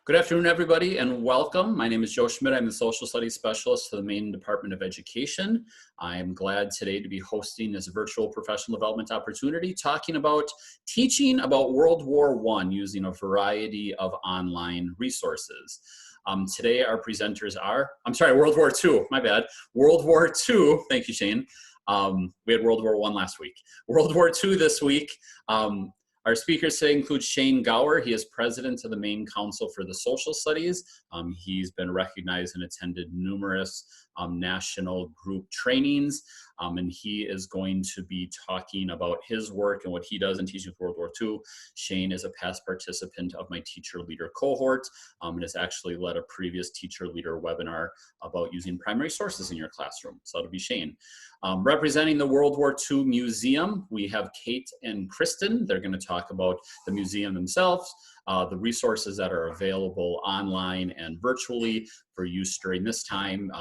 Good afternoon, everybody, and welcome. My name is Joe Schmidt. I'm the Social Studies Specialist for the Maine Department of Education. I'm glad today to be hosting this virtual professional development opportunity, talking about teaching about World War I using a variety of online resources. Today, our presenters are, World War II, my bad. World War II, thank you, Shane. We had World War I last week. World War II this week. Our speakers today include Shane Gower. He is president of the Maine Council for the Social Studies. He's been recognized and attended numerous national group trainings, and he is going to be talking about his work and what he does in teaching with World War II. Shane is a past participant of my teacher leader cohort and has actually led a previous teacher leader webinar about using primary sources in your classroom. So that'll be Shane. Representing the World War II Museum, we have Kate and Kristen. They're going to talk about the museum themselves, the resources that are available online and virtually for use during this time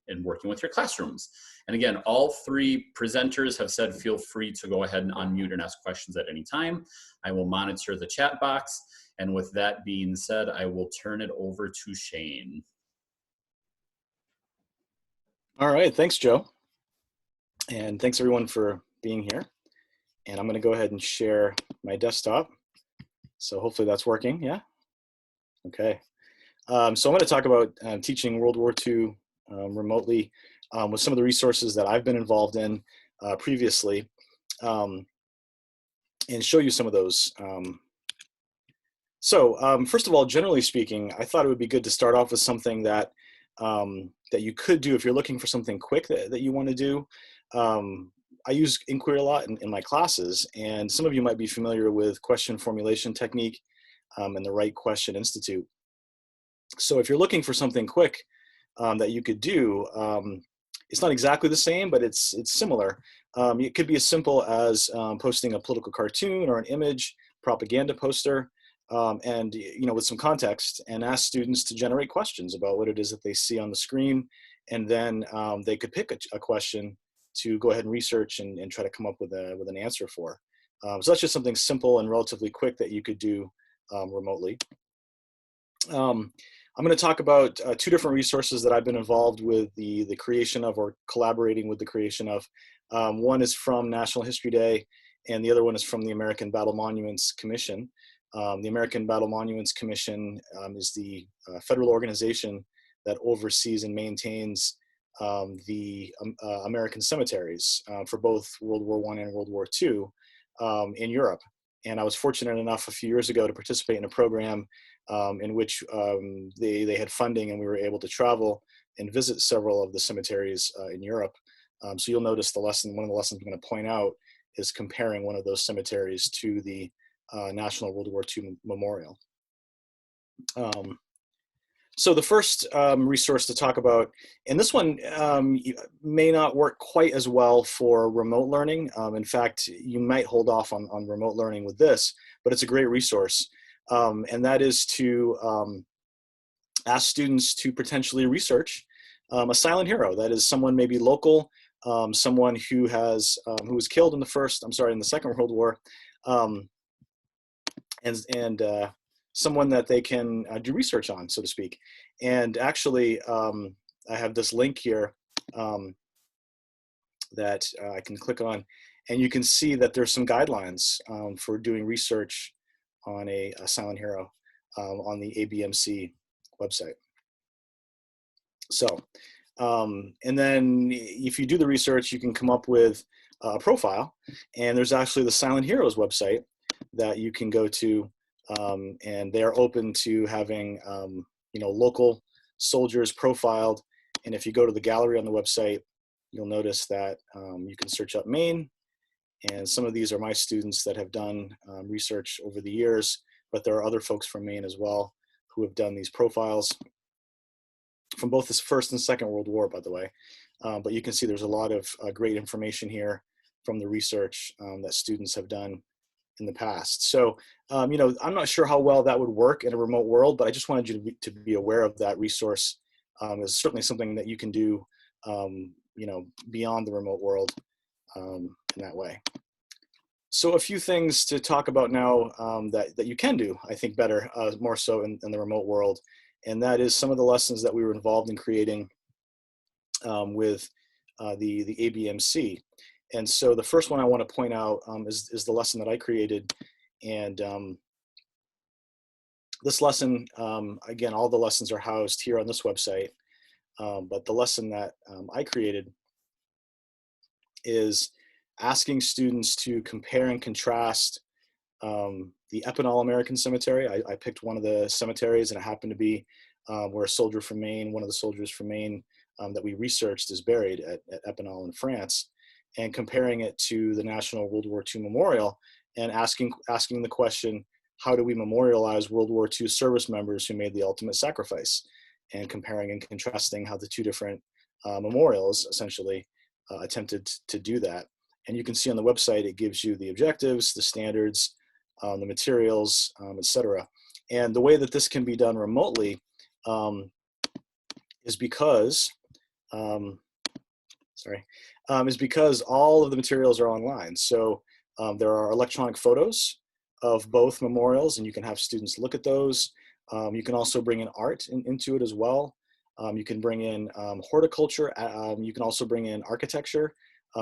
in working with your classrooms. And again, all three presenters have said feel free to go ahead and unmute and ask questions at any time. I will monitor the chat box. And with that being said, I will turn it over to Shane. All right, thanks, Joe. And thanks everyone for being here. And I'm going to go ahead and share my desktop. So hopefully that's working, yeah? Okay. So I'm going to talk about teaching World War II remotely with some of the resources that I've been involved in previously and show you some of those. First of all, generally speaking, I thought it would be good to start off with something that that you could do if you're looking for something quick that you want to do. I use inquiry a lot in my classes, and some of you might be familiar with question formulation technique and the Right Question Institute. So if you're looking for something quick that you could do, it's not exactly the same, but it's similar. It could be as simple as posting a political cartoon or an image, propaganda poster, and with some context, and ask students to generate questions about what it is that they see on the screen, and then they could pick a question to go ahead and research and try to come up with an answer for. So that's just something simple and relatively quick that you could do remotely. I'm going to talk about two different resources that I've been involved with the creation of, or collaborating with the creation of. One is from National History Day, and the other one is from the American Battle Monuments Commission. The American Battle Monuments Commission is the federal organization that oversees and maintains the American cemeteries for both World War I and World War II in Europe. And I was fortunate enough a few years ago to participate in a program in which they had funding, and we were able to travel and visit several of the cemeteries in Europe. So you'll notice one of the lessons I'm going to point out is comparing one of those cemeteries to the National World War II Memorial. So the first resource to talk about, and this one may not work quite as well for remote learning. In fact, you might hold off on remote learning with this, but it's a great resource. And that is to ask students to potentially research a silent hero. That is someone maybe local, someone who was killed in the Second World War, and someone that they can do research on, so to speak. And actually, I have this link here that I can click on, and you can see that there's some guidelines for doing research on a silent hero on the ABMC website. So, and then if you do the research, you can come up with a profile, and there's actually the Silent Heroes website that you can go to. And they're open to having local soldiers profiled. And if you go to the gallery on the website, you'll notice that you can search up Maine. And some of these are my students that have done research over the years, but there are other folks from Maine as well who have done these profiles from both the First and Second World War, by the way. But you can see there's a lot of great information here from the research that students have done in the past. So, I'm not sure how well that would work in a remote world, but I just wanted you to be aware of that resource. It's certainly something that you can do, beyond the remote world in that way. So a few things to talk about now that you can do, I think, better, more so in the remote world. And that is some of the lessons that we were involved in creating with the ABMC. And so the first one I want to point out is the lesson that I created. And this lesson, again, all the lessons are housed here on this website. But the lesson that I created is asking students to compare and contrast the Epinal American Cemetery. I picked one of the cemeteries, and it happened to be where a soldier from Maine, one of the soldiers from Maine that we researched, is buried at Epinal in France, and comparing it to the National World War II Memorial, and asking the question, how do we memorialize World War II service members who made the ultimate sacrifice? And comparing and contrasting how the two different memorials essentially attempted to do that. And you can see on the website, it gives you the objectives, the standards, the materials, etc. And the way that this can be done remotely is because, is because all of the materials are online. So there are electronic photos of both memorials, and you can have students look at those. You can also bring in art into it as well. You can bring in horticulture. You can also bring in architecture.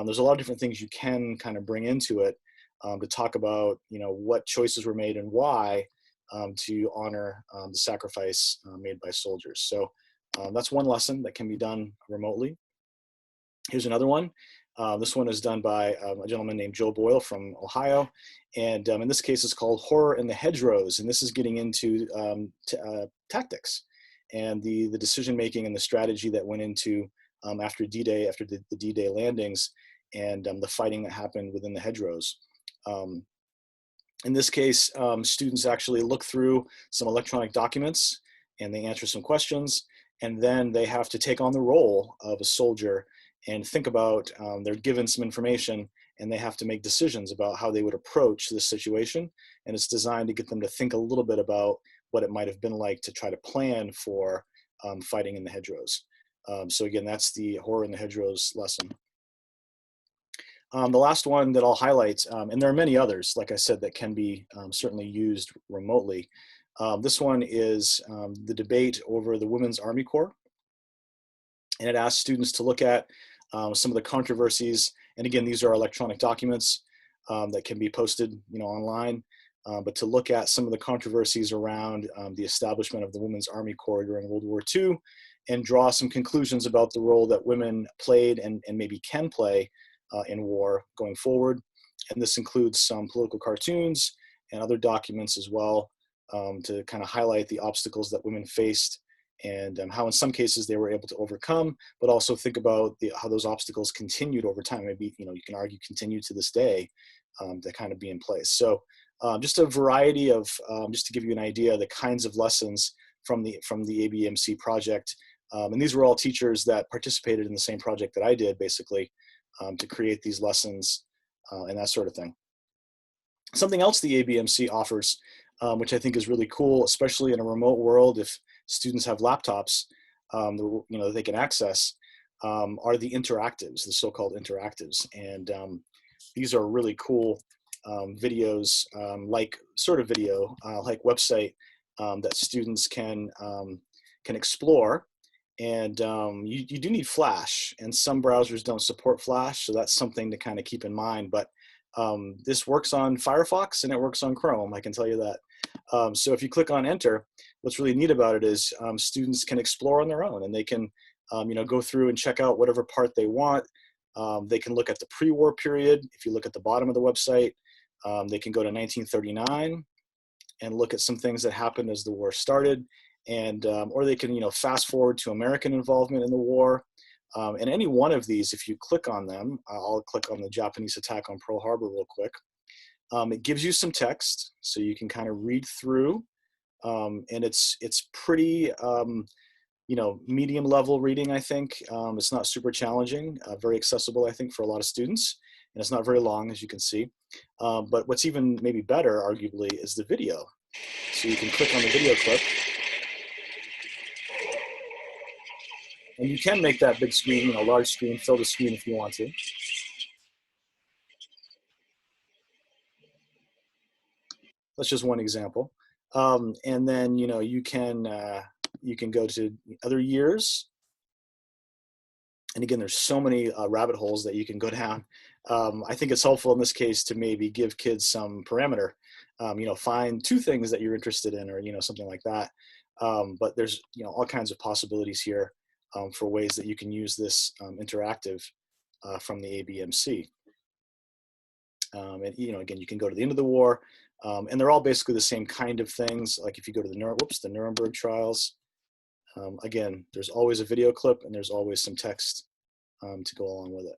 There's a lot of different things you can kind of bring into it to talk about, what choices were made and why to honor the sacrifice made by soldiers. So that's one lesson that can be done remotely. Here's another one. This one is done by a gentleman named Joe Boyle from Ohio. And in this case, it's called Horror in the Hedgerows. And this is getting into tactics and the decision-making and the strategy that went into after D-Day, after the D-Day landings, and the fighting that happened within the hedgerows. In this case, students actually look through some electronic documents and they answer some questions, and then they have to take on the role of a soldier and think about, they're given some information and they have to make decisions about how they would approach this situation. And it's designed to get them to think a little bit about what it might have been like to try to plan for fighting in the hedgerows. So again, that's the Horror in the Hedgerows lesson. The last one that I'll highlight, and there are many others, like I said, that can be certainly used remotely. This one is the debate over the Women's Army Corps. And it asks students to look at some of the controversies. And again, these are electronic documents that can be posted online. But to look at some of the controversies around the establishment of the Women's Army Corps during World War II, and draw some conclusions about the role that women played and maybe can play in war going forward. And this includes some political cartoons and other documents as well to kind of highlight the obstacles that women faced and how in some cases they were able to overcome, but also think about how those obstacles continued over time. Maybe, you can argue continue to this day to kind of be in place. So just a variety of, just to give you an idea, the kinds of lessons from the ABMC project. And these were all teachers that participated in the same project that I did, basically, to create these lessons and that sort of thing. Something else the ABMC offers, which I think is really cool, especially in a remote world, if students have laptops, that they can access, are the interactives, the so-called interactives. And these are really cool videos, like website that students can explore. And you do need Flash, and some browsers don't support Flash, so that's something to kind of keep in mind. But this works on Firefox and it works on Chrome, I can tell you that. So if you click on enter, what's really neat about it is students can explore on their own, and they can go through and check out whatever part they want. They can look at the pre-war period. If you look at the bottom of the website, they can go to 1939 and look at some things that happened as the war started. And or they can fast forward to American involvement in the war. And any one of these, if you click on them, I'll click on the Japanese attack on Pearl Harbor real quick. It gives you some text, so you can kind of read through, and it's pretty medium level reading, I think. It's not super challenging, very accessible, I think, for a lot of students, and it's not very long, as you can see. But what's even maybe better, arguably, is the video. So you can click on the video clip. And you can make that big screen, large screen, fill the screen if you want to. That's just one example. And then, you know, you can go to other years. And again, there's so many rabbit holes that you can go down. I think it's helpful in this case to maybe give kids some parameter. You know, find 2 things that you're interested in, or, you know, something like that. But there's, you know, all kinds of possibilities here for ways that you can use this interactive from the ABMC. And, you know, again, you can go to the end of the war, and they're all basically the same kind of things. Like if you go to the Nuremberg trials, again, there's always a video clip and there's always some text to go along with it.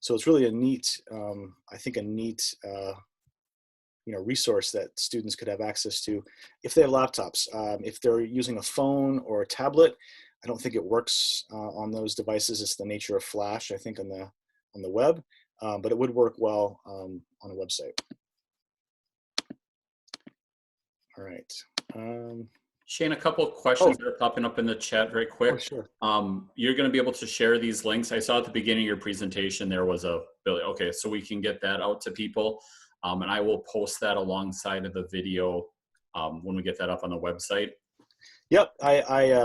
So it's really a neat, I think a neat, you know, resource that students could have access to if they have laptops. If they're using a phone or a tablet, I don't think it works on those devices. It's the nature of Flash, I think, on the web, but it would work well on a website. All right. Shane, a couple of questions that are popping up in the chat very quick. Oh, sure. You're going to be able to share these links. I saw at the beginning of your presentation there was a okay, so we can get that out to people, and I will post that alongside of the video when we get that up on the website. Yep.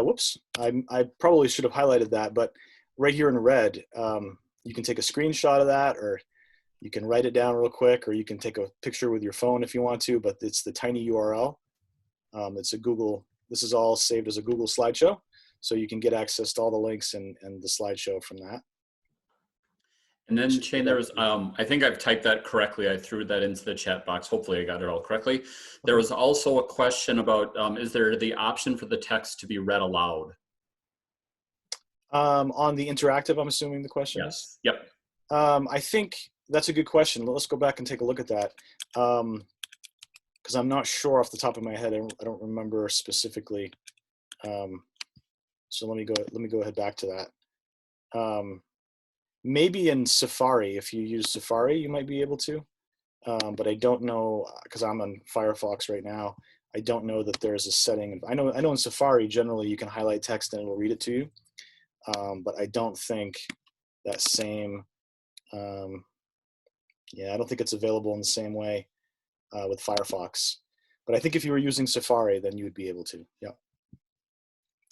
Whoops. I probably should have highlighted that, but right here in red, you can take a screenshot of that, or you can write it down real quick, or you can take a picture with your phone if you want to. But it's the tiny URL. It's a Google. This is all saved as a Google slideshow, so you can get access to all the links and the slideshow from that. And then Shane, there was, I think I've typed that correctly. I threw that into the chat box. Hopefully I got it all correctly. There was also a question about, is there the option for the text to be read aloud? On the interactive, I'm assuming the question is? Yep. I think that's a good question. Let's go back and take a look at that. Because I'm not sure off the top of my head. I don't remember specifically. So let me go ahead back to that. Maybe in Safari, if you use Safari, you might be able to. But I don't know, because I'm on Firefox right now. I don't know that there's a setting. I know in Safari generally you can highlight text and it'll read it to you. But I don't think that same. Yeah, I don't think it's available in the same way with Firefox. But I think if you were using Safari, then you would be able to. Yeah.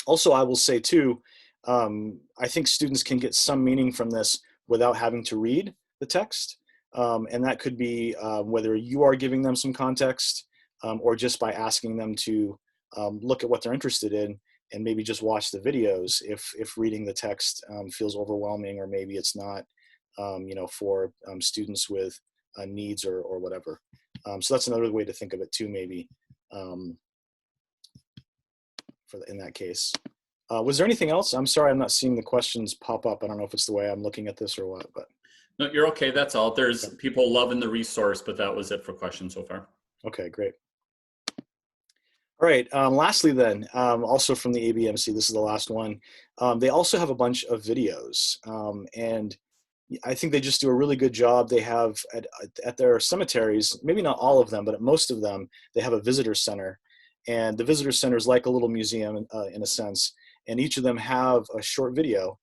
Also, I will say too, I think students can get some meaning from this without having to read the text. And that could be whether you are giving them some context or just by asking them to look at what they're interested in and maybe just watch the videos if reading the text feels overwhelming, or maybe it's not, you know, for students with needs or whatever. So that's another way to think of it too, maybe, in that case. Was there anything else? I'm sorry, I'm not seeing the questions pop up. I don't know if it's the way I'm looking at this or what, but. No, you're okay, that's all. There's people loving the resource, but that was it for questions so far. Okay, great. All right, lastly then, also from the ABMC, this is the last one. They also have a bunch of videos, and I think they just do a really good job. They have at their cemeteries, maybe not all of them, but at most of them, they have a visitor center. And the visitor center is like a little museum in a sense. And each of them have a short video.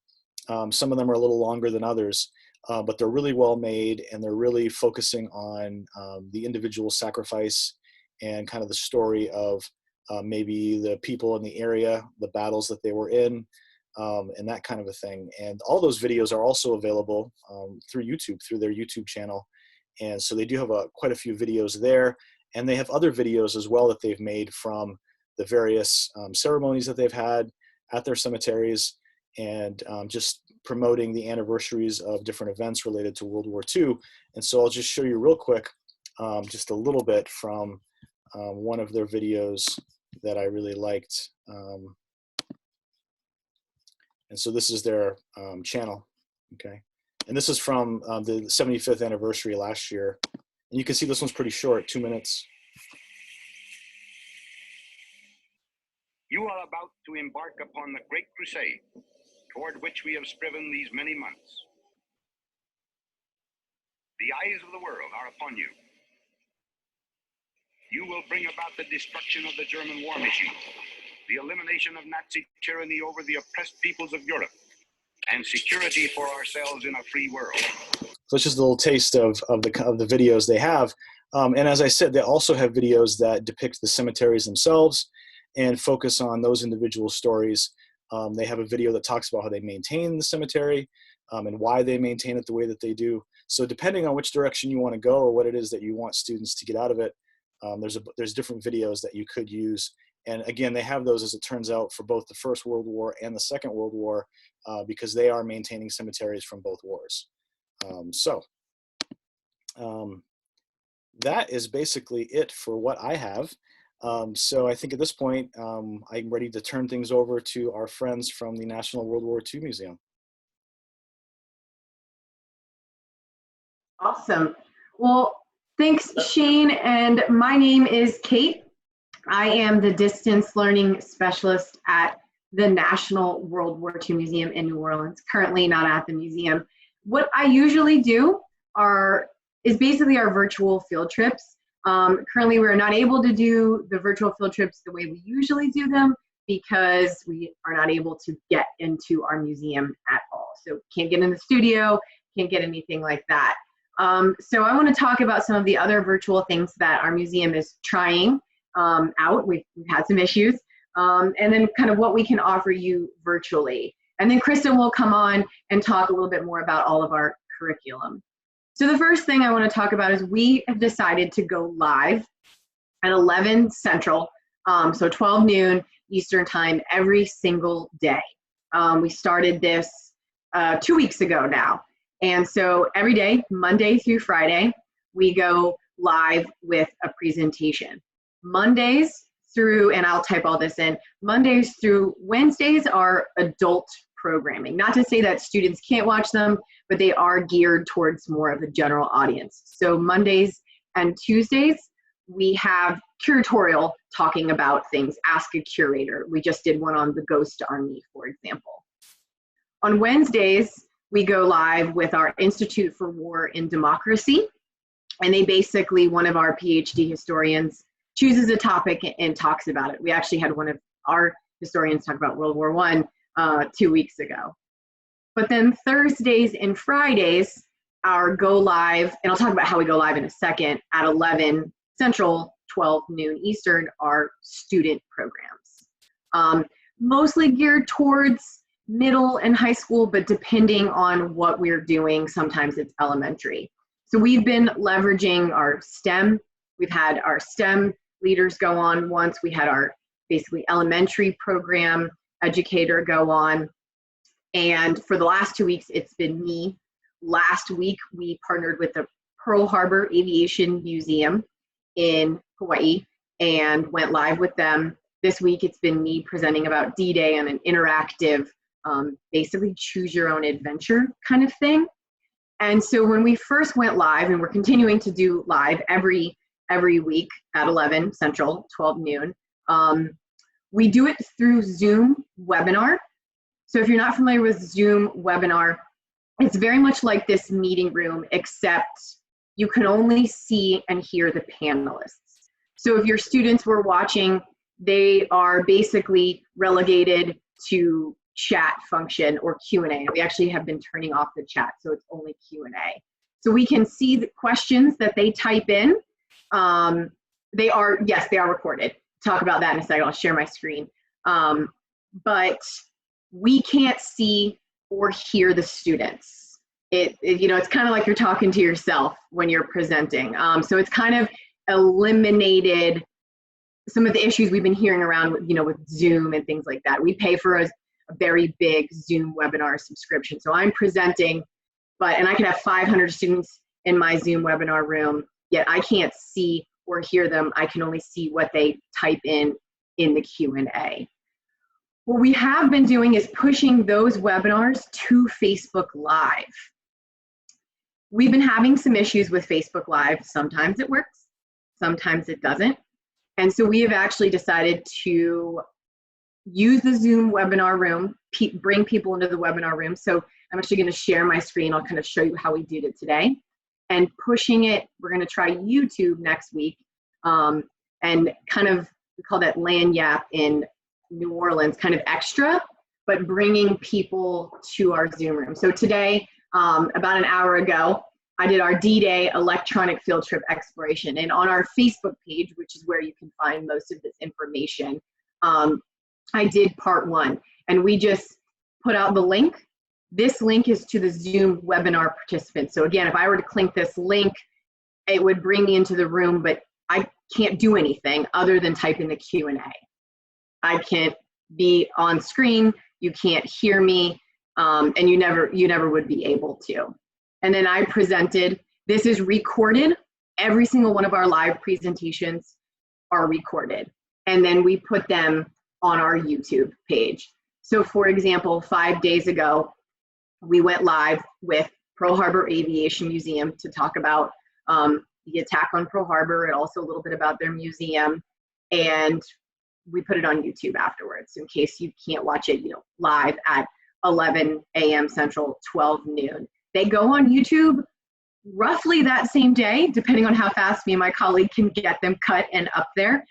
Some of them are a little longer than others, but they're really well made, and they're really focusing on the individual sacrifice and kind of the story of maybe the people in the area, the battles that they were in, and that kind of a thing. And all those videos are also available through YouTube, through their YouTube channel. And so they do have quite a few videos there. And they have other videos as well that they've made from the various ceremonies that they've had at their cemeteries, and just promoting the anniversaries of different events related to World War II. And so I'll just show you real quick just a little bit from one of their videos that I really liked. And so this is their channel, okay? And this is from the 75th anniversary last year. And you can see this one's pretty short, 2 minutes. You are about to embark upon the great crusade toward which we have striven these many months. The eyes of the world are upon you. You will bring about the destruction of the German war machine, the elimination of Nazi tyranny over the oppressed peoples of Europe, and security for ourselves in a free world. So it's just a little taste of the videos they have. And as I said, they also have videos that depict the cemeteries themselves and focus on those individual stories. They have a video that talks about how they maintain the cemetery and why they maintain it the way that they do. So depending on which direction you want to go or what it is that you want students to get out of it, there's different videos that you could use. And again, they have those, as it turns out, for both the First World War and the Second World War, because they are maintaining cemeteries from both wars. That is basically it for what I have. So I think at this point, I'm ready to turn things over to our friends from the National World War II Museum. Awesome. Well, thanks, Shane. And my name is Kate. I am the distance learning specialist at the National World War II Museum in New Orleans, currently not at the museum. What I usually do is basically our virtual field trips. Currently, we're not able to do the virtual field trips the way we usually do them because we are not able to get into our museum at all. So can't get in the studio, can't get anything like that. So I want to talk about some of the other virtual things that our museum is trying out. We've had some issues, and then kind of what we can offer you virtually. And then Kristen will come on and talk a little bit more about all of our curriculum. So the first thing I want to talk about is we have decided to go live at 11 Central, so 12 noon Eastern time every single day. We started this 2 weeks ago now. And so every day, Monday through Friday, we go live with a presentation. Mondays through, and I'll type all this in, Mondays through Wednesdays are adult programming. Not to say that students can't watch them, but they are geared towards more of a general audience. So Mondays and Tuesdays, we have curatorial talking about things, Ask a Curator. We just did one on the Ghost Army, for example. On Wednesdays, we go live with our Institute for War and Democracy. And they basically, one of our PhD historians chooses a topic and talks about it. We actually had one of our historians talk about World War I 2 weeks ago. But then Thursdays and Fridays, our go live, and I'll talk about how we go live in a second, at 11 Central, 12 noon Eastern, are student programs. Mostly geared towards middle and high school, but depending on what we're doing, sometimes it's elementary. So we've been leveraging our STEM. We've had our STEM leaders go on once. We had our basically elementary program educator go on. And for the last 2 weeks, it's been me. Last week, we partnered with the Pearl Harbor Aviation Museum in Hawaii and went live with them. This week, it's been me presenting about D-Day and an interactive, basically choose your own adventure kind of thing. And so when we first went live, and we're continuing to do live every week at 11 Central, 12 noon, we do it through Zoom webinar. So if you're not familiar with Zoom webinar, it's very much like this meeting room, except you can only see and hear the panelists. So if your students were watching, they are basically relegated to chat function or Q&A. We actually have been turning off the chat, so it's only Q&A. So we can see the questions that they type in. They are recorded. Talk about that in a second. I'll share my screen. But we can't see or hear the students. It's kind of like you're talking to yourself when you're presenting. So it's kind of eliminated some of the issues we've been hearing around, with Zoom and things like that. We pay for a very big Zoom webinar subscription. So I'm presenting, and I can have 500 students in my Zoom webinar room, yet I can't see or hear them. I can only see what they type in the Q&A. What we have been doing is pushing those webinars to Facebook Live. We've been having some issues with Facebook Live. Sometimes it works, sometimes it doesn't. And so we have actually decided to use the Zoom webinar room, bring people into the webinar room. So I'm actually going to share my screen. I'll kind of show you how we did it today. And pushing it, we're going to try YouTube next week. And kind of, we call that Lanyap in New Orleans, kind of extra, but bringing people to our Zoom room. So today, about an hour ago, I did our DDay electronic field trip exploration. And on our Facebook page, which is where you can find most of this information, I did part 1. And we just put out the link. This link is to the Zoom webinar participants. So again, if I were to click this link, it would bring me into the room, but I can't do anything other than type in the Q&A. I can't be on screen, you can't hear me, and you never would be able to. And then I presented, this is recorded. Every single one of our live presentations are recorded. And then we put them on our YouTube page. So for example, 5 days ago, we went live with Pearl Harbor Aviation Museum to talk about the attack on Pearl Harbor and also a little bit about their museum. And we put it on YouTube afterwards in case you can't watch it, live at 11 a.m. Central, 12 noon. They go on YouTube roughly that same day, depending on how fast me and my colleague can get them cut and up there.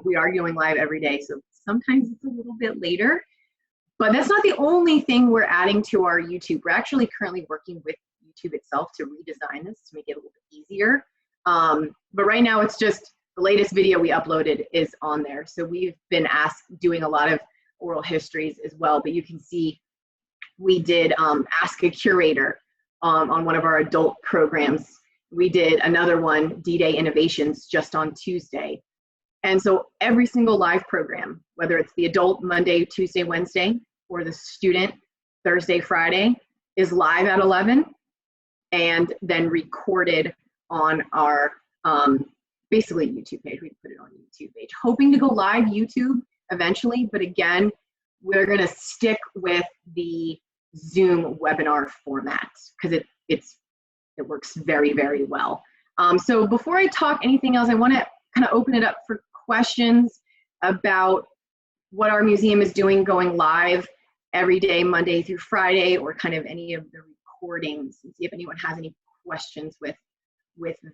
We are going live every day, so sometimes it's a little bit later. But that's not the only thing we're adding to our YouTube. We're actually currently working with YouTube itself to redesign this to make it a little bit easier. But right now it's just the latest video we uploaded is on there. So we've been doing a lot of oral histories as well, but you can see we did Ask a Curator on one of our adult programs. We did another one, DDay Innovations, just on Tuesday. And so every single live program, whether it's the adult Monday, Tuesday, Wednesday, or the student Thursday, Friday, is live at 11 and then recorded on our basically YouTube page. We put it on YouTube page, hoping to go live YouTube eventually. But again, we're going to stick with the Zoom webinar format because it works very, very well. So before I talk anything else, I want to kind of open it up for questions about what our museum is doing going live every day, Monday through Friday, or kind of any of the recordings, and see if anyone has any questions with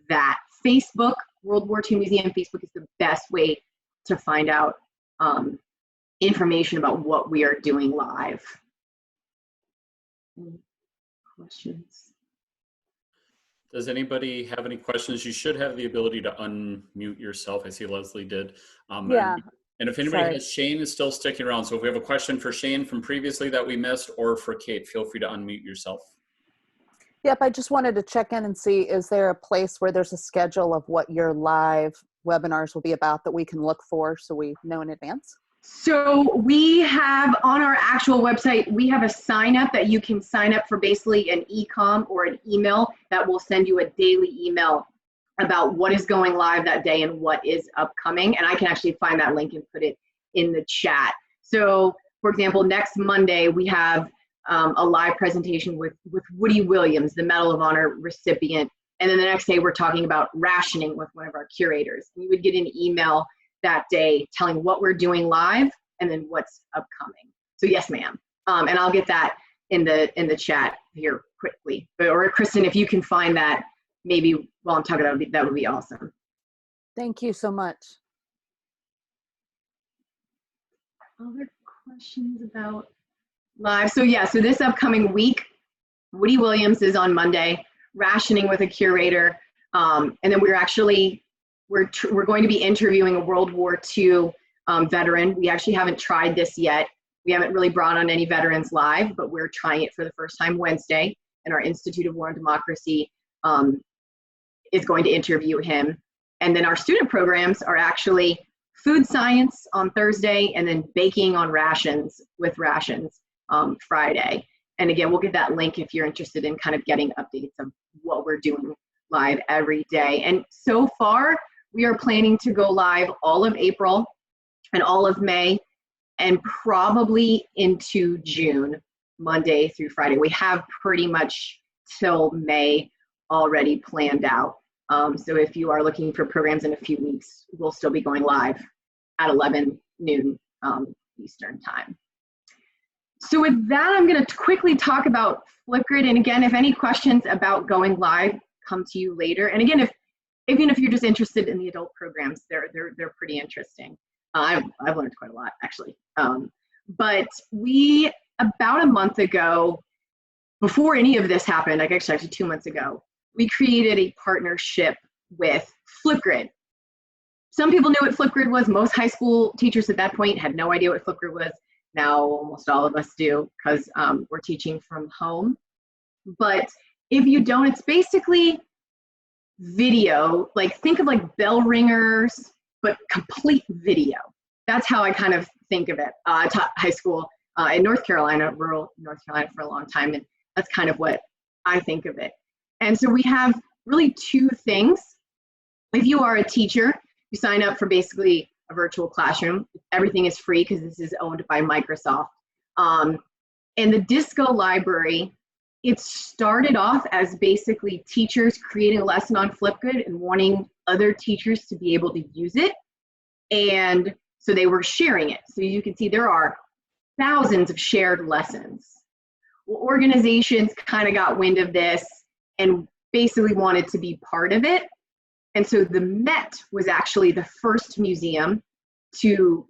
that. Facebook, World War II Museum Facebook is the best way to find out information about what we are doing live. Any questions? Does anybody have any questions? You should have the ability to unmute yourself. I see Leslie did. Yeah. And if anybody has, Shane is still sticking around. So if we have a question for Shane from previously that we missed, or for Kate, feel free to unmute yourself. Yep, I just wanted to check in and see, is there a place where there's a schedule of what your live webinars will be about that we can look for so we know in advance? So we have on our actual website, we have a sign up that you can sign up for, basically an e-com or an email that will send you a daily email about what is going live that day and what is upcoming. And I can actually find that link and put it in the chat. So for example, next Monday, we have a live presentation with Woody Williams, the Medal of Honor recipient. And then the next day we're talking about rationing with one of our curators. You would get an email that day telling what we're doing live and then what's upcoming. So yes, ma'am. And I'll get that in the chat here quickly. Or Kristen, if you can find that, maybe while I'm talking, that would be awesome. Thank you so much. Other questions about live? So yeah, so this upcoming week, Woody Williams is on Monday, rationing with a curator. And then we're going to be interviewing a World War II veteran. We actually haven't tried this yet. We haven't really brought on any veterans live, but we're trying it for the first time Wednesday. And our Institute of War and Democracy is going to interview him. And then our student programs are actually food science on Thursday and then baking on rations with rations Friday. And again, we'll get that link if you're interested in kind of getting updates of what we're doing live every day. And so far, we are planning to go live all of April and all of May and probably into June, Monday through Friday. We have pretty much till May already planned out. So if you are looking for programs in a few weeks, we'll still be going live at 11 noon Eastern time. So with that, I'm going to quickly talk about Flipgrid. And again, if any questions about going live come to you later. And again, even if you're just interested in the adult programs, they're pretty interesting. I've learned quite a lot, actually. But we, about a month ago, before any of this happened, like actually 2 months ago, we created a partnership with Flipgrid. Some people knew what Flipgrid was. Most high school teachers at that point had no idea what Flipgrid was. Now almost all of us do, because we're teaching from home. But if you don't, it's basically video. Like, think of like bell ringers, but complete video. That's how I kind of think of it. I taught high school in North Carolina, rural North Carolina, for a long time, and that's kind of what I think of it. And so we have really two things. If you are a teacher, you sign up for basically a virtual classroom. Everything is free because this is owned by Microsoft. And the Disco library, it started off as basically teachers creating a lesson on Flipgrid and wanting other teachers to be able to use it. And so they were sharing it. So you can see there are thousands of shared lessons. Well, organizations kind of got wind of this and basically wanted to be part of it. And so the Met was actually the first museum to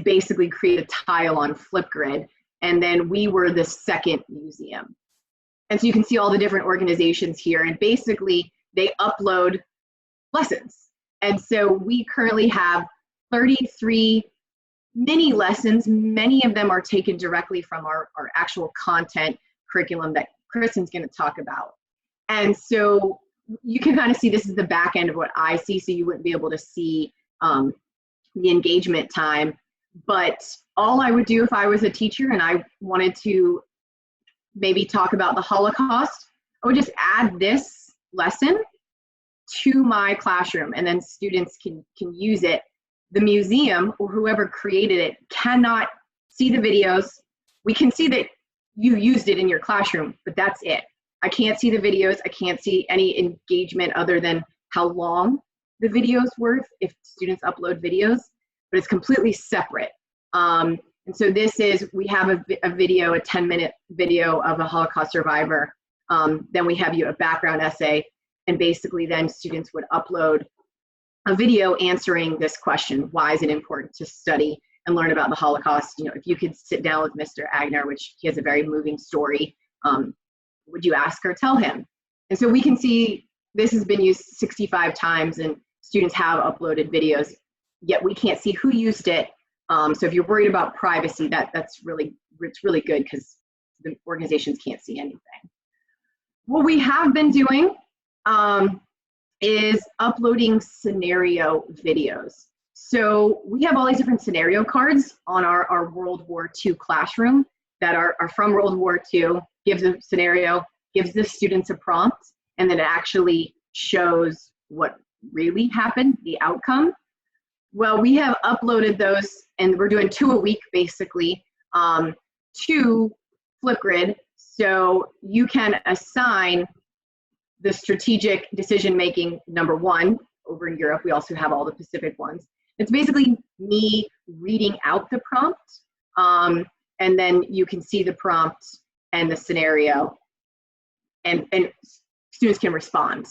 basically create a tile on Flipgrid. And then we were the second museum. And so you can see all the different organizations here, and basically they upload lessons. And so we currently have 33 mini lessons. Many of them are taken directly from our actual content curriculum that Kristen's going to talk about. And so you can kind of see this is the back end of what I see, so you wouldn't be able to see the engagement time. But all I would do if I was a teacher and I wanted to maybe talk about the Holocaust, I would just add this lesson to my classroom, and then students can use it. The museum or whoever created it cannot see the videos. We can see that you used it in your classroom, but that's it. I can't see the videos. I can't see any engagement other than how long the videos were if students upload videos, but it's completely separate. And so this is, we have a video, a 10-minute video of a Holocaust survivor. Then we have a background essay, and basically then students would upload a video answering this question: why is it important to study and learn about the Holocaust? You know, if you could sit down with Mr. Agner, which he has a very moving story, would you ask or tell him? And so we can see this has been used 65 times and students have uploaded videos, yet we can't see who used it. So if you're worried about privacy, it's really good because the organizations can't see anything. What we have been doing is uploading scenario videos. So we have all these different scenario cards on our World War II classroom that are from World War II, gives a scenario, gives the students a prompt, and then it actually shows what really happened, the outcome. Well, we have uploaded those, and we're doing 2 a week basically, to Flipgrid. So you can assign the strategic decision-making #1 over in Europe. We also have all the Pacific ones. It's basically me reading out the prompt, and then you can see the prompt and the scenario, and students can respond.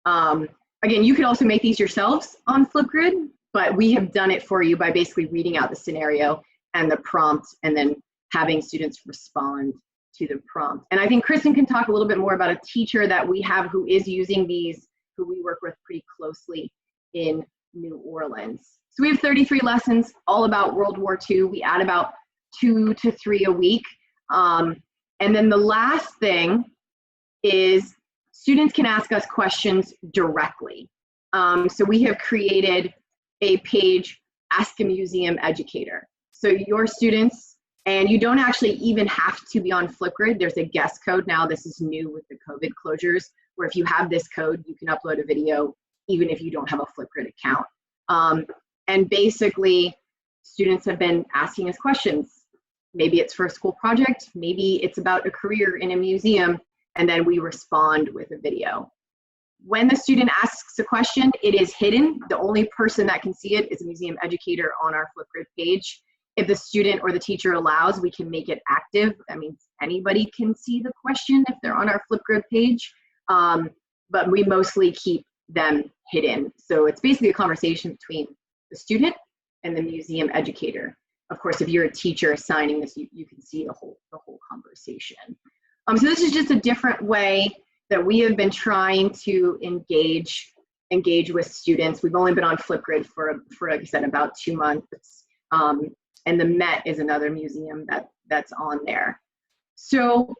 Again, you could also make these yourselves on Flipgrid, but we have done it for you by basically reading out the scenario and the prompt, and then having students respond to the prompt. And I think Kristen can talk a little bit more about a teacher that we have who is using these, who we work with pretty closely in New Orleans. So we have 33 lessons all about World War II. We add about 2 to 3 a week. And then the last thing is students can ask us questions directly. So we have created a page, Ask a Museum Educator. So your students, and you don't actually even have to be on Flipgrid. There's a guest code now. This is new with the COVID closures, where if you have this code, you can upload a video even if you don't have a Flipgrid account. And basically, students have been asking us questions. Maybe it's for a school project, maybe it's about a career in a museum, and then we respond with a video. When the student asks a question, it is hidden. The only person that can see it is a museum educator on our Flipgrid page. If the student or the teacher allows, we can make it active. That means anybody can see the question if they're on our Flipgrid page, but we mostly keep them hidden. So it's basically a conversation between the student and the museum educator. Of course, if you're a teacher assigning this, you can see the whole conversation. So this is just a different way that we have been trying to engage with students. We've only been on Flipgrid for like I said, about 2 months. And the Met is another museum that's on there. So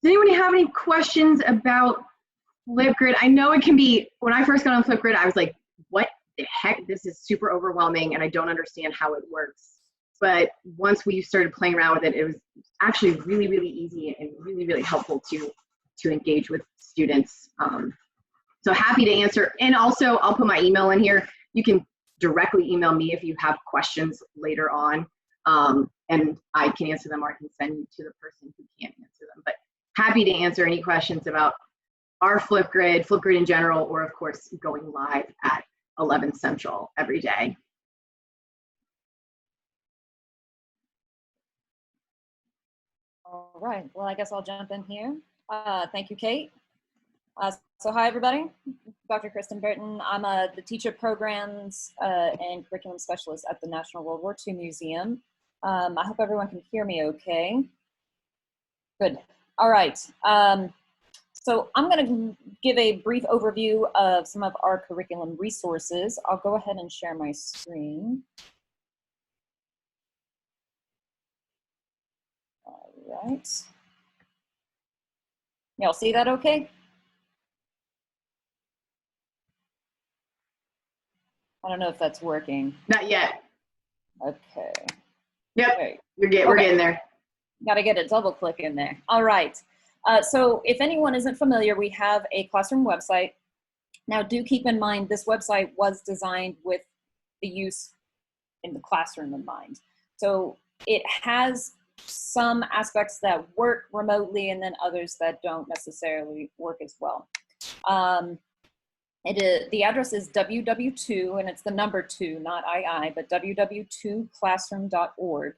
does anyone have any questions about Flipgrid? I know it can be, when I first got on Flipgrid, I was like, what the heck? This is super overwhelming and I don't understand how it works. But once we started playing around with it, it was actually really, really easy and really, really helpful to engage with students. So happy to answer. And also, I'll put my email in here. You can directly email me if you have questions later on. And I can answer them, or I can send you to the person who can't answer them. But happy to answer any questions about our Flipgrid in general, or of course, going live at 11 Central every day. All right, well, I guess I'll jump in here. Thank you, Kate. So hi, everybody. Dr. Kristen Burton. I'm the teacher programs and curriculum specialist at the National World War II Museum. I hope everyone can hear me okay. Good. All right. So I'm going to give a brief overview of some of our curriculum resources. I'll go ahead and share my screen. All right. Y'all see that okay? I don't know if that's working. Not yet. Okay. Yep, Okay. we're getting there. Got to get a double click in there. All right. So if anyone isn't familiar, we have a classroom website. Now do keep in mind, this website was designed with the use in the classroom in mind. So it has some aspects that work remotely and then others that don't necessarily work as well. The address is WWII, and it's the number 2, not II, but www2classroom.org.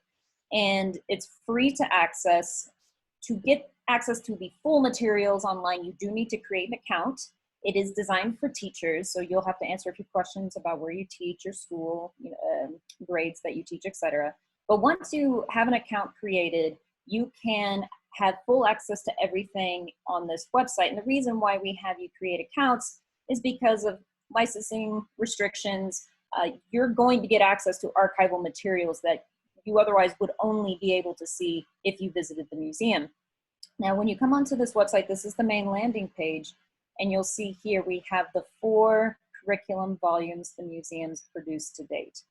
And it's free to access. To get access to the full materials online, you do need to create an account. It is designed for teachers, so you'll have to answer a few questions about where you teach, your school, grades that you teach, etc. But once you have an account created, you can have full access to everything on this website. And the reason why we have you create accounts is because of licensing restrictions. You're going to get access to archival materials that you otherwise would only be able to see if you visited the museum. Now, when you come onto this website, this is the main landing page, and you'll see here we have the 4 curriculum volumes the museum's produced to date.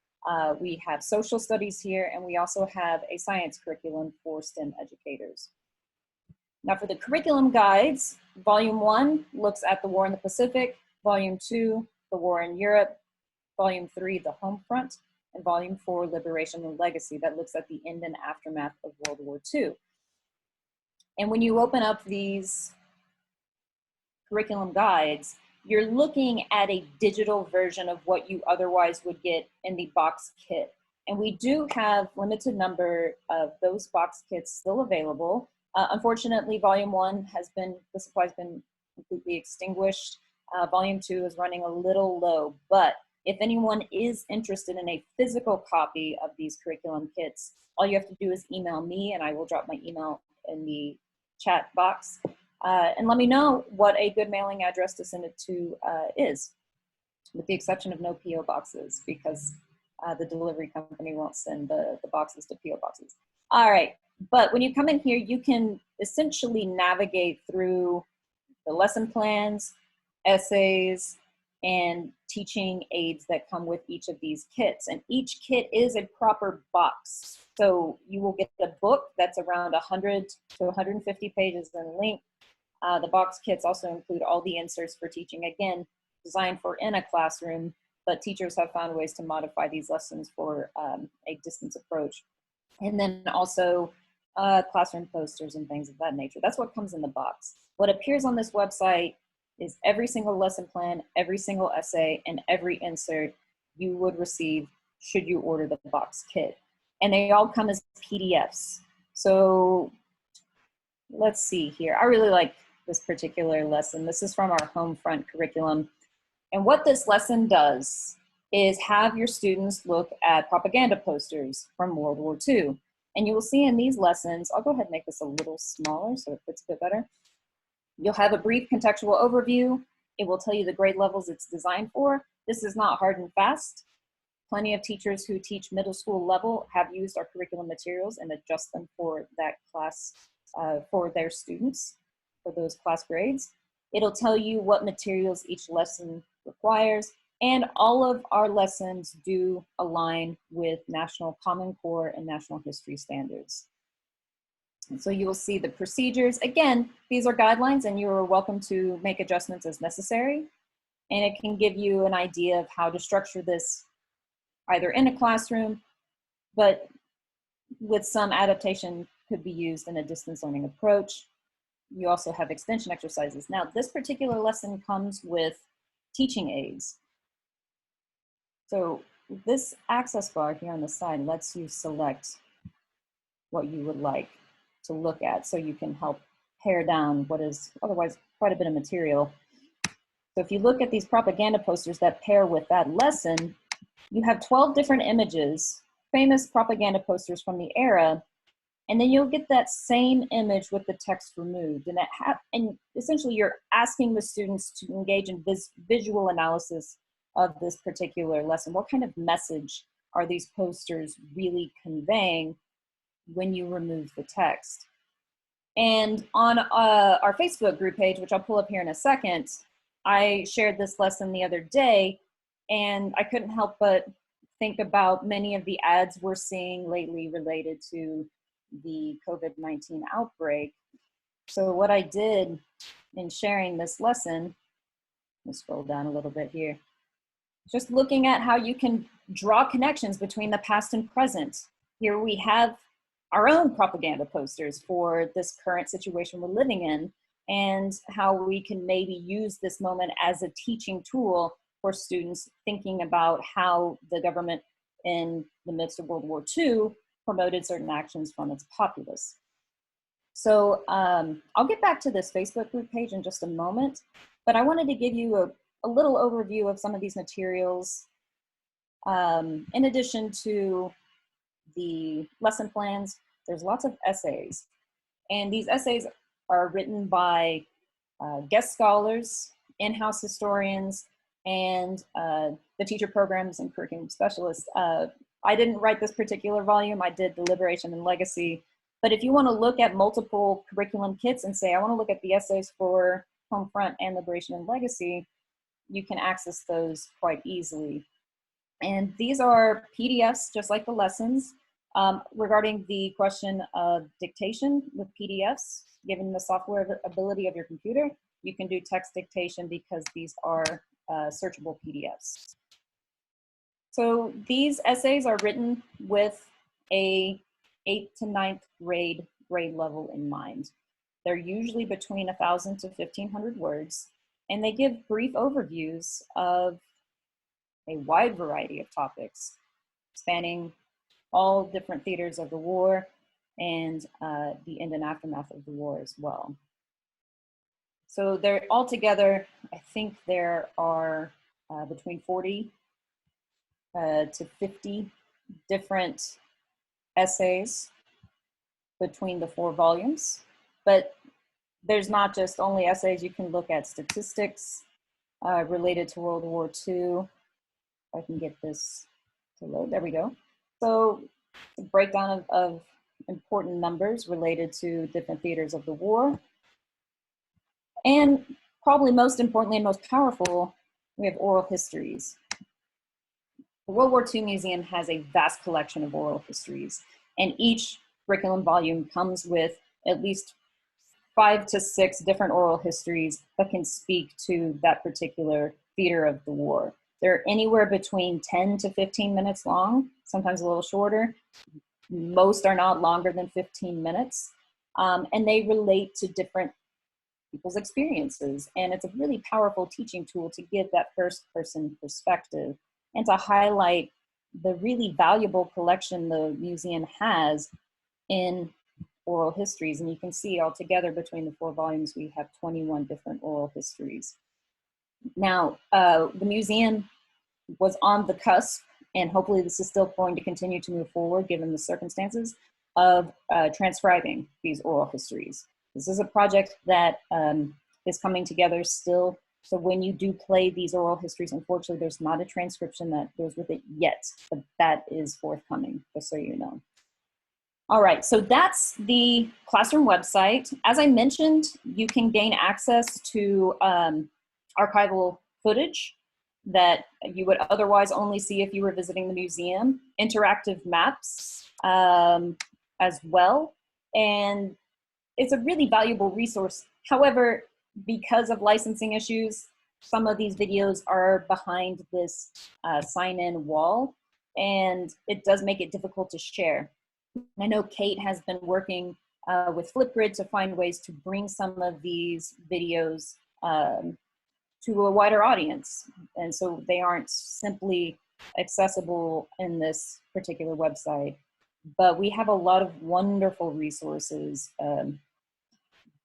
We have social studies here, and we also have a science curriculum for STEM educators. Now, for the curriculum guides, Volume 1 looks at the war in the Pacific, Volume 2, the war in Europe, Volume 3, the home front, and Volume 4, Liberation and Legacy, that looks at the end and aftermath of World War II. And when you open up these curriculum guides, you're looking at a digital version of what you otherwise would get in the box kit. And we do have limited number of those box kits still available. Unfortunately, Volume 1 the supply's been completely extinguished. Volume 2 is running a little low, but if anyone is interested in a physical copy of these curriculum kits, all you have to do is email me, and I will drop my email in the chat box. And let me know what a good mailing address to send it to is, with the exception of no PO boxes, because the delivery company won't send the boxes to PO boxes. All right, but when you come in here, you can essentially navigate through the lesson plans, essays, and teaching aids that come with each of these kits. And each kit is a proper box. So you will get a book that's around 100 to 150 pages in length. The box kits also include all the inserts for teaching, again, designed for in a classroom, but teachers have found ways to modify these lessons for a distance approach. And then also classroom posters and things of that nature. That's what comes in the box. What appears on this website is every single lesson plan, every single essay, and every insert you would receive should you order the box kit. And they all come as PDFs. So let's see here. I really like this particular lesson. This is from our home front curriculum. And what this lesson does is have your students look at propaganda posters from World War II. And you will see in these lessons, I'll go ahead and make this a little smaller so it fits a bit better. You'll have a brief contextual overview. It will tell you the grade levels it's designed for. This is not hard and fast. Plenty of teachers who teach middle school level have used our curriculum materials and adjust them for that class, for their students, for those class grades. It'll tell you what materials each lesson requires, and all of our lessons do align with National Common Core and National History standards. And so you will see the procedures. Again, these are guidelines and you are welcome to make adjustments as necessary. And it can give you an idea of how to structure this either in a classroom, but with some adaptation could be used in a distance learning approach. You also have extension exercises. Now, this particular lesson comes with teaching aids. So this access bar here on the side lets you select what you would like to look at so you can help pare down what is otherwise quite a bit of material. So if you look at these propaganda posters that pair with that lesson, you have 12 different images, famous propaganda posters from the era, and then you'll get that same image with the text removed. And essentially you're asking the students to engage in visual analysis of this particular lesson. What kind of message are these posters really conveying when you remove the text? And on our Facebook group page, which I'll pull up here in a second, I shared this lesson the other day, and I couldn't help but think about many of the ads we're seeing lately related to the COVID-19 outbreak. So what I did in sharing this lesson, let's scroll down a little bit here, just looking at how you can draw connections between the past and present. Here we have our own propaganda posters for this current situation we're living in, and how we can maybe use this moment as a teaching tool for students thinking about how the government in the midst of World War II promoted certain actions from its populace. So I'll get back to this Facebook group page in just a moment, but I wanted to give you a little overview of some of these materials. In addition to the lesson plans, there's lots of essays. And these essays are written by guest scholars, in-house historians, and the teacher programs and curriculum specialists. I didn't write this particular volume. I did the Liberation and Legacy. But if you want to look at multiple curriculum kits and say, I want to look at the essays for Homefront and Liberation and Legacy, you can access those quite easily. And these are PDFs, just like the lessons. Regarding the question of dictation with PDFs, given the software ability of your computer, you can do text dictation because these are searchable PDFs. So these essays are written with a 8th to 9th grade level in mind. They're usually between 1,000 to 1,500 words, and they give brief overviews of a wide variety of topics, spanning all different theaters of the war and the end and aftermath of the war as well. So they're all together, I think there are between 40 to 50 different essays between the 4 volumes. But there's not just only essays, you can look at statistics related to World War II. If I can get this to load, there we go. So a breakdown of important numbers related to different theaters of the war. And probably most importantly and most powerful, we have oral histories. The World War II Museum has a vast collection of oral histories, and each curriculum volume comes with at least 5 to 6 different oral histories that can speak to that particular theater of the war. They're anywhere between 10 to 15 minutes long, sometimes a little shorter. Most are not longer than 15 minutes. And they relate to different people's experiences. And it's a really powerful teaching tool to give that first-person perspective and to highlight the really valuable collection the museum has in oral histories. And you can see altogether between the 4 volumes, we have 21 different oral histories. Now, the museum was on the cusp, and hopefully this is still going to continue to move forward given the circumstances, of transcribing these oral histories. This is a project that is coming together still. So when you do play these oral histories, unfortunately, there's not a transcription that goes with it yet, but that is forthcoming, just so you know. All right, so that's the classroom website. As I mentioned, you can gain access to archival footage that you would otherwise only see if you were visiting the museum, interactive maps as well, and it's a really valuable resource. However, because of licensing issues, some of these videos are behind this sign-in wall, and it does make it difficult to share. I know Kate has been working with Flipgrid to find ways to bring some of these videos to a wider audience, and so they aren't simply accessible in this particular website. But we have a lot of wonderful resources,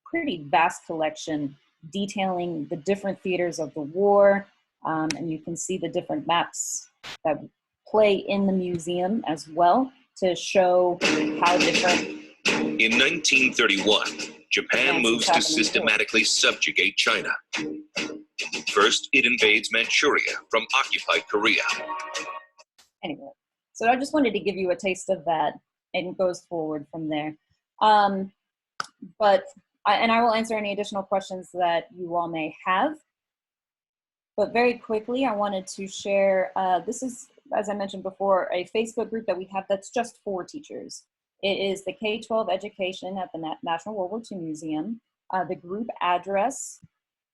pretty vast collection detailing the different theaters of the war, and you can see the different maps that play in the museum as well to show how different. In 1931, Japan moves to systematically subjugate China. First, it invades Manchuria from occupied Korea. Anyway, so I just wanted to give you a taste of that, and it goes forward from there. And I will answer any additional questions that you all may have. But very quickly, I wanted to share, this is, as I mentioned before, a Facebook group that we have that's just for teachers. It is the K-12 education at the National World War II Museum. The group address,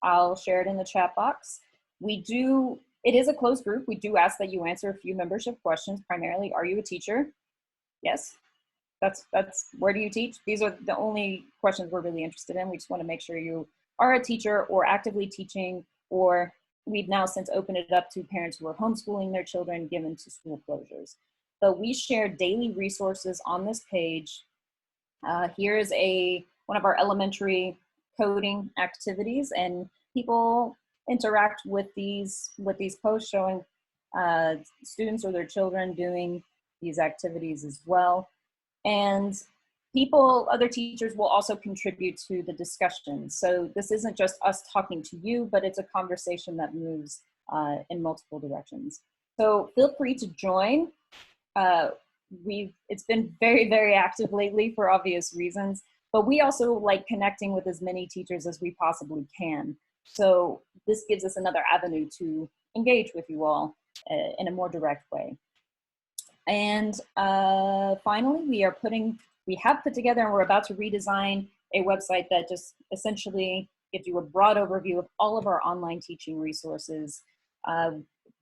I'll share it in the chat box. It is a closed group. We do ask that you answer a few membership questions. Primarily, are you a teacher? Yes. That's where do you teach? These are the only questions we're really interested in. We just want to make sure you are a teacher or actively teaching, or we've now since opened it up to parents who are homeschooling their children given to school closures. So we share daily resources on this page. Here is one of our elementary coding activities, and people interact with these posts showing students or their children doing these activities as well. And other teachers will also contribute to the discussion. So this isn't just us talking to you, but it's a conversation that moves in multiple directions. So feel free to join. It's been very, very active lately for obvious reasons, but we also like connecting with as many teachers as we possibly can. So this gives us another avenue to engage with you all in a more direct way. And finally, we have put together and we're about to redesign a website that just essentially gives you a broad overview of all of our online teaching resources.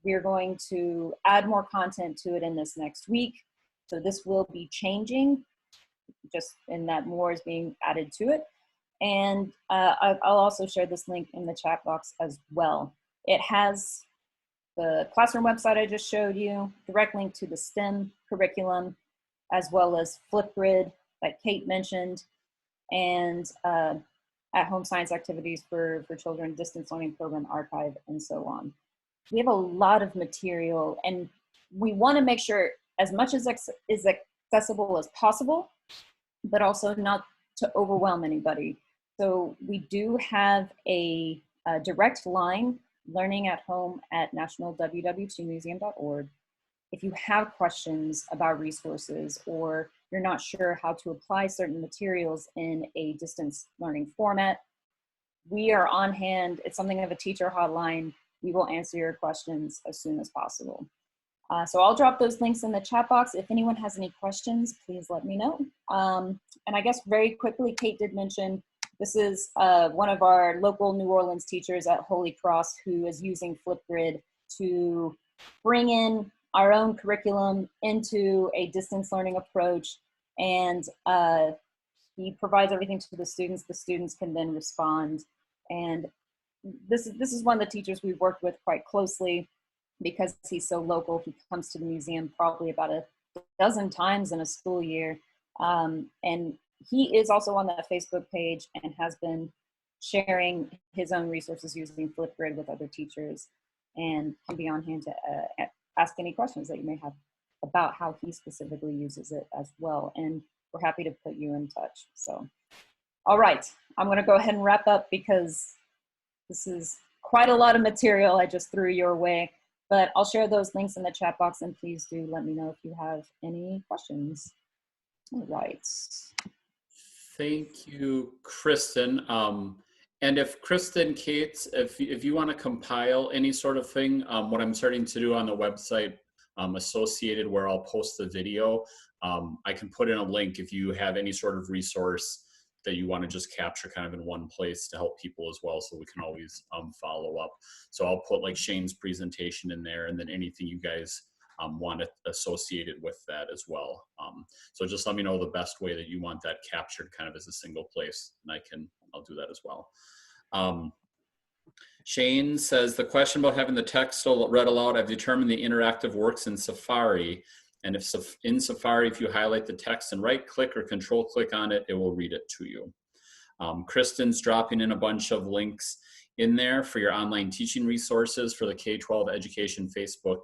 We're going to add more content to it in this next week. So this will be changing, just in that more is being added to it. And I'll also share this link in the chat box as well. It has the classroom website I just showed you, direct link to the STEM curriculum, as well as Flipgrid that Kate mentioned, and at-home science activities for children, distance learning program archive, and so on. We have a lot of material, and we want to make sure as much as is accessible as possible, but also not to overwhelm anybody. So we do have a direct line, learning at home at national.www2museum.org. If you have questions about resources or you're not sure how to apply certain materials in a distance learning format, we are on hand. It's something of a teacher hotline. We will answer your questions as soon as possible. So I'll drop those links in the chat box. If anyone has any questions, please let me know. And I guess very quickly, Kate did mention, this is one of our local New Orleans teachers at Holy Cross who is using Flipgrid to bring in our own curriculum into a distance learning approach. And he provides everything to the students. The students can then respond. And this is one of the teachers we've worked with quite closely because he's so local. He comes to the museum probably about a dozen times in a school year. And he is also on that Facebook page and has been sharing his own resources using Flipgrid with other teachers, and can be on hand to ask any questions that you may have about how he specifically uses it as well. And we're happy to put you in touch. So, all right, I'm going to go ahead and wrap up because This is quite a lot of material I just threw your way, but I'll share those links in the chat box, and please do let me know if you have any questions. All right. Thank you, Kristen. And if Kristen, Kate, if you want to compile any sort of thing, what I'm starting to do on the website associated where I'll post the video, I can put in a link if you have any sort of resource that you want to just capture kind of in one place to help people as well, so we can always follow up. So I'll put like Shane's presentation in there, and then anything you guys want it associated with that as well. So just let me know the best way that you want that captured kind of as a single place, and I'll do that as well. Shane says, the question about having the text read aloud, I've determined the interactive works in Safari. And if in Safari, if you highlight the text and right click or control click on it, it will read it to you. Kristen's dropping in a bunch of links in there for your online teaching resources for the K-12 education Facebook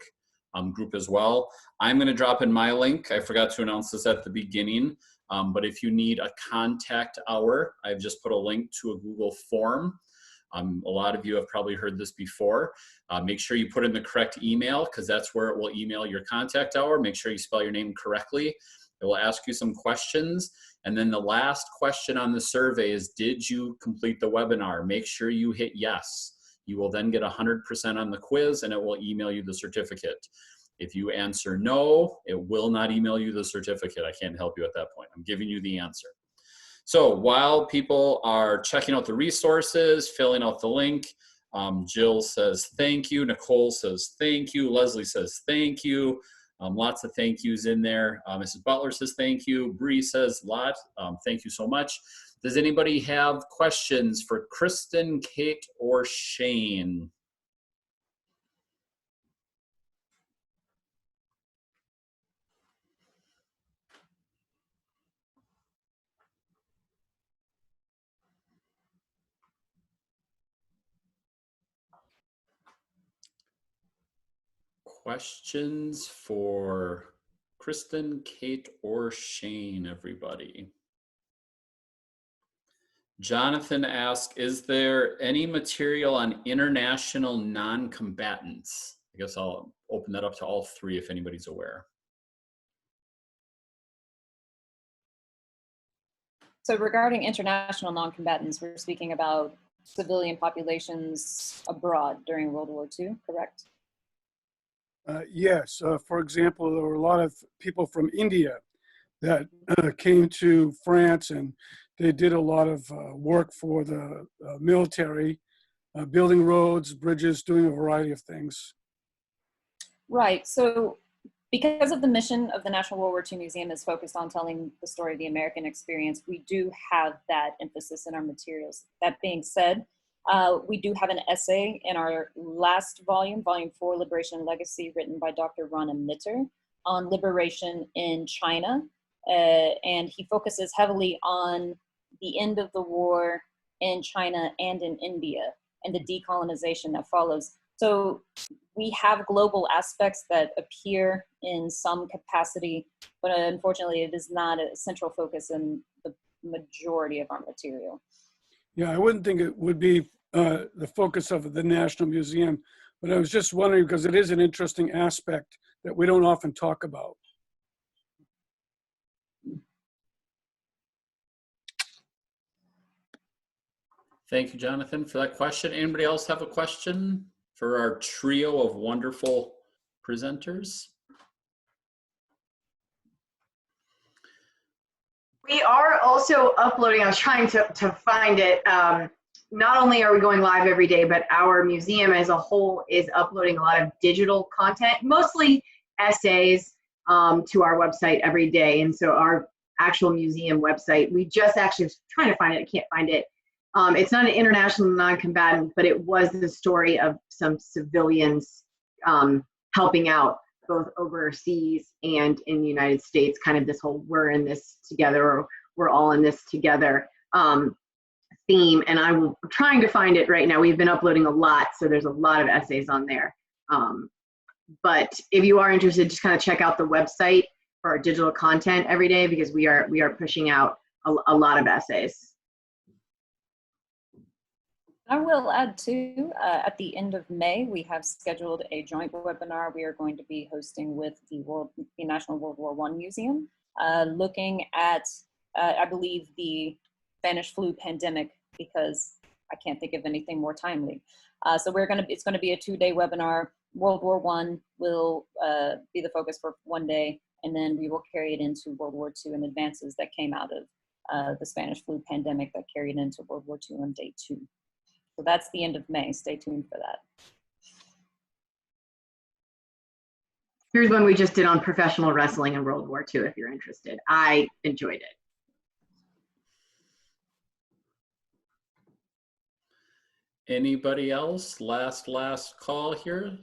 group as well. I'm going to drop in my link. I forgot to announce this at the beginning, but if you need a contact hour, I've just put a link to a Google form. A lot of you have probably heard this before. Make sure you put in the correct email, because that's where it will email your contact hour. Make sure you spell your name correctly. It will ask you some questions. And then the last question on the survey is, did you complete the webinar? Make sure you hit yes. You will then get 100% on the quiz, and it will email you the certificate. If you answer no, it will not email you the certificate. I can't help you at that point. I'm giving you the answer. So while people are checking out the resources, filling out the link, Jill says thank you. Nicole says thank you. Leslie says thank you. Lots of thank yous in there. Mrs. Butler says thank you. Bree says thank you so much. Does anybody have questions for Kristen, Kate, or Shane? Questions for Kristen, Kate, or Shane, everybody? Jonathan asks, is there any material on international non-combatants? I guess I'll open that up to all three if anybody's aware. So regarding international non-combatants, we're speaking about civilian populations abroad during World War II, correct? Yes. For example, there were a lot of people from India that came to France, and they did a lot of work for the military, building roads, bridges, doing a variety of things. Right. So because of the mission of the National World War II Museum is focused on telling the story of the American experience, we do have that emphasis in our materials. That being said, we do have an essay in our last volume, Volume 4, Liberation and Legacy, written by Dr. Rana Mitter on liberation in China. And he focuses heavily on the end of the war in China and in India and the decolonization that follows. So we have global aspects that appear in some capacity, but unfortunately it is not a central focus in the majority of our material. Yeah, I wouldn't think it would be the focus of the National Museum, but I was just wondering because it is an interesting aspect that we don't often talk about. Thank you, Jonathan, for that question. Anybody else have a question for our trio of wonderful presenters? We are also uploading, I was trying to find it. Not only are we going live every day, but our museum as a whole is uploading a lot of digital content, mostly essays, to our website every day. And so our actual museum website, we just actually was trying to find it, I can't find it. It's not an international non-combatant, but it was the story of some civilians helping out both overseas and in the United States, kind of this whole we're in this together, or we're all in this together theme. And I'm trying to find it right now. We've been uploading a lot, so there's a lot of essays on there. But if you are interested, just kind of check out the website for our digital content every day, because we are pushing out a lot of essays. I will add too, at the end of May, we have scheduled a joint webinar we are going to be hosting with the National World War I Museum, looking at, I believe, the Spanish flu pandemic, because I can't think of anything more timely. So it's going to be a 2-day webinar. World War I will be the focus for 1 day, and then we will carry it into World War II and advances that came out of the Spanish flu pandemic that carried into World War II on day 2. So that's the end of May. Stay tuned for that. Here's one we just did on professional wrestling in World War II, if you're interested. I enjoyed it. Anybody else? Last call here.